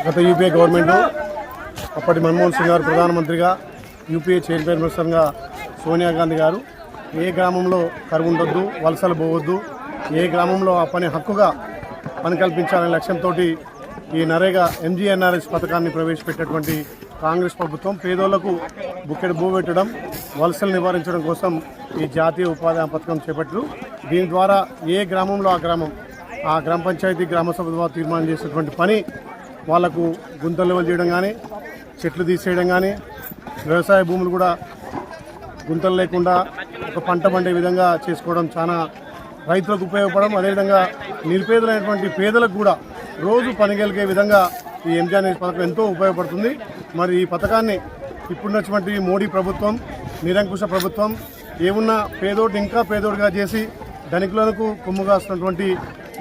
గత UPA government అప్పటి మన్మోహన్ సింగ్ గారు ప్రధానమంత్రిగా యూపీఏ చైర్పర్సన్గా సోనియా గాంధీ గారు ఏ గ్రామంలో కరువు ఉండొద్దు, వలసలు పోవద్దు, ఏ గ్రామంలో ఆ పని హక్కుగా పని కల్పించాలనే లక్ష్యంతో ఈ నరేగా ఎంజీఎన్ఆర్ఎస్ పథకాన్ని ప్రవేశపెట్టినటువంటి కాంగ్రెస్ ప్రభుత్వం పేదోళ్లకు బుక్కెడు భూ పెట్టడం, వలసలు నివారించడం కోసం ఈ జాతీయ ఉపాధి పథకం చేపట్టారు. దీని ద్వారా ఏ గ్రామంలో ఆ గ్రామ పంచాయతీ గ్రామ సభ ద్వారా తీర్మానం చేసినటువంటి పని వాళ్లకు గుంతలు లెవెల్ చేయడం కానీ, చెట్లు తీసేయడం కానీ, వ్యవసాయ భూములు కూడా గుంతలు లేకుండా ఒక పంట పండే విధంగా చేసుకోవడం చాలా రైతులకు ఉపయోగపడడం, అదేవిధంగా నిరుపేదలైనటువంటి పేదలకు కూడా రోజు పనిగలిగే విధంగా ఈ ఎంజీఎన్ఆర్ఎస్ పథకం ఎంతో ఉపయోగపడుతుంది. మరి ఈ పథకాన్ని ఇప్పుడున్నటువంటి మోడీ ప్రభుత్వం, నిరంకుశ ప్రభుత్వం ఏమున్నా పేదోడు ఇంకా పేదోడుగా చేసి ధనికులకు కొమ్ముగాస్తున్నటువంటి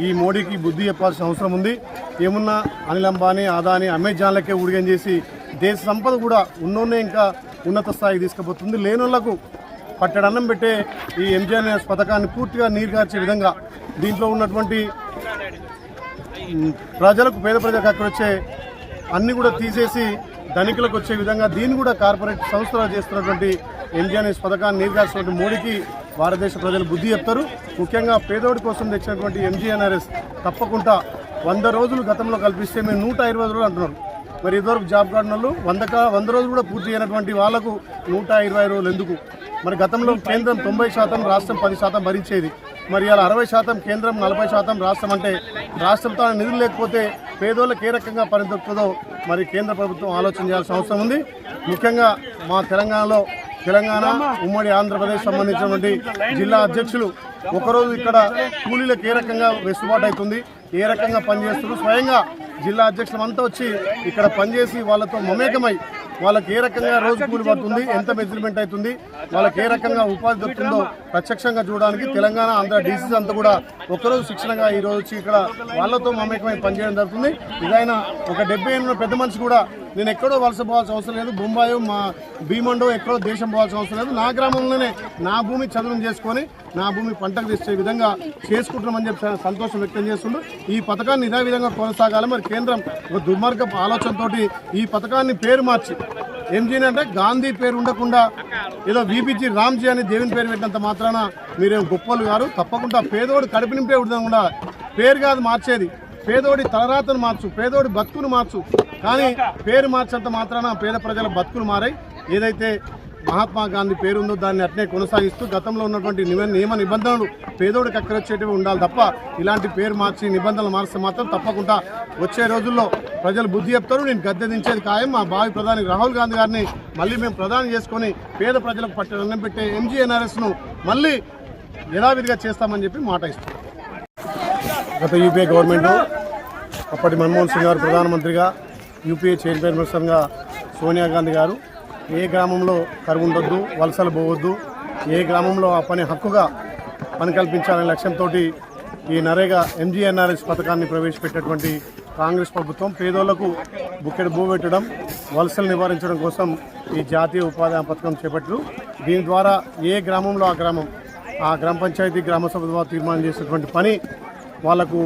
ఈ మోడీకి బుద్ధి చెప్పాల్సిన అవసరం ఉంది. ఏమున్నా అనిల్ అంబానీ, అదానీ, అమెజాన్లకే ఊడిగం చేసి దేశ సంపద కూడా ఉన్నోన్నే ఇంకా ఉన్నత స్థాయికి తీసుకుపోతుంది. లేనోళ్లకు పట్టెడన్నం పెట్టే ఈ ఎంజీఎన్ఆర్ఎస్ పథకాన్ని పూర్తిగా నీరుగార్చే విధంగా దీంట్లో ఉన్నటువంటి ప్రజలకు, పేద ప్రజలకు అక్కడ వచ్చే అన్ని కూడా తీసేసి ధనికులకు వచ్చే విధంగా దీన్ని కూడా కార్పొరేట్ సంస్థలు చేస్తున్నటువంటి ఎంజీఎన్ఆర్ఎస్ పథకాన్ని నీరుగార్చినటువంటి మోడీకి భారతదేశ ప్రజలు బుద్ధి చెప్తారు. ముఖ్యంగా పేదోడి కోసం తెచ్చినటువంటి ఎంజీఎన్ఆర్ఎస్ తప్పకుండా 100 రోజులు గతంలో కల్పిస్తే మేము 120 రోజులు అంటున్నారు. మరి ఇదివరకు జాబ్ కార్డు వాళ్ళు 100 రోజులు కూడా పూర్తి అయినటువంటి వాళ్లకు 120 రోజులు ఎందుకు? మరి గతంలో కేంద్రం 90%, రాష్ట్రం 10% భరించేది. మరి ఇలా 60% కేంద్రం, 40% రాష్ట్రం. అంటే రాష్ట్రంతో నిధులు లేకపోతే పేదోళ్ళకి ఏ రకంగా పని దొరుకుతుందో మరి కేంద్ర ప్రభుత్వం ఆలోచన చేయాల్సిన అవసరం ఉంది. ముఖ్యంగా మా తెలంగాణ ఉమ్మడి ఆంధ్రప్రదేశ్ సంబంధించినటువంటి జిల్లా అధ్యక్షులు ఒకరోజు ఇక్కడ కూలీలకు ఏ రకంగా వెసులుబాటు అవుతుంది, ఏ రకంగా పనిచేస్తున్నారు, స్వయంగా జిల్లా అధ్యక్షులు అంతా వచ్చి ఇక్కడ పనిచేసి వాళ్ళతో మమేకమై వాళ్ళకి ఏ రకంగా రోజు కూలి పడుతుంది, ఎంత మెజర్మెంట్ అవుతుంది, వాళ్ళకి ఏ రకంగా ఉపాధి దొరుకుతుందో ప్రత్యక్షంగా చూడడానికి తెలంగాణ, ఆంధ్ర డీసీస్ అంతా కూడా ఒకరోజు శిక్షణగా ఈరోజు వచ్చి ఇక్కడ వాళ్ళతో మమేకమై పనిచేయడం జరుగుతుంది. ఇదైనా ఒక 70 ఏళ్ళ పెద్ద మనిషి కూడా నేను ఎక్కడో వలస పోవాల్సిన అవసరం లేదు, బొంబాయో మా భీమండో ఎక్కడో దేశం పోవాల్సిన అవసరం లేదు, నా గ్రామంలోనే నా భూమి చదువును చేసుకొని నా భూమి పంటకు తెచ్చే విధంగా చేసుకుంటున్నామని చెప్పి సంతోషం వ్యక్తం చేస్తుండ్రు. ఈ పథకాన్ని ఇదే విధంగా కొనసాగాలి. మరి కేంద్రం ఒక దుర్మార్గపు ఆలోచనతోటి ఈ పథకాన్ని పేరు మార్చి ఎంజీని అంటే గాంధీ పేరు ఉండకుండా ఏదో వీపీజీ రామ్జీ అని దేవుని పేరు పెట్టినంత మాత్రాన మీరేం గొప్పలు గారు. తప్పకుండా పేదోడు కడుపు నింపే విధంగా పేరు కాదు మార్చేది, పేదోడి తలరాతను మార్చు, పేదోడి బతుకును మార్చు. కానీ పేరు మార్చేంత మాత్రాన పేద ప్రజల బతుకులు మారాయి. ఏదైతే మహాత్మా గాంధీ పేరు ఉందో దాన్ని అట్నే కొనసాగిస్తూ గతంలో ఉన్నటువంటి నియమ నిబంధనలు పేదోడికి అక్కరొచ్చేటివి ఉండాలి తప్ప ఇలాంటి పేరు మార్చి నిబంధనలు మార్చి మాత్రం తప్పకుండా వచ్చే రోజుల్లో ప్రజలు బుద్ధి చెప్తారు. నేను గద్దె దించేది ఖాయం. మా భావి ప్రధాని రాహుల్ గాంధీ గారిని మళ్ళీ మేము ప్రధాని చేసుకొని పేద ప్రజలకు పట్టెడన్నం పెట్టే ఎంజీఎన్ఆర్ఎస్ను మళ్ళీ యథావిధిగా చేస్తామని చెప్పి మాట ఇస్తాం. గత యూపీఏ గవర్నమెంట్ అప్పటి మన్మోహన్ సింగ్ గారు ప్రధానమంత్రిగా యూపీఏ చైర్పర్సన్గా సోనియా గాంధీ గారు ఏ గ్రామంలో కరువు ఉండొద్దు, వలసలు పోవద్దు, ఏ గ్రామంలో ఆ పని హక్కుగా పని కల్పించాలనే లక్ష్యంతో ఈ నరేగా ఎంజీఎన్ఆర్ఎస్ పథకాన్ని ప్రవేశపెట్టినటువంటి కాంగ్రెస్ ప్రభుత్వం పేదోళ్లకు బుక్కెడు భూ పెట్టడం, వలసలు నివారించడం కోసం ఈ జాతీయ ఉపాధి పథకం చేపట్టారు. దీని ద్వారా ఏ గ్రామంలో ఆ గ్రామ పంచాయతీ గ్రామ సభ ద్వారా తీర్మానం చేసినటువంటి పని వాళ్లకు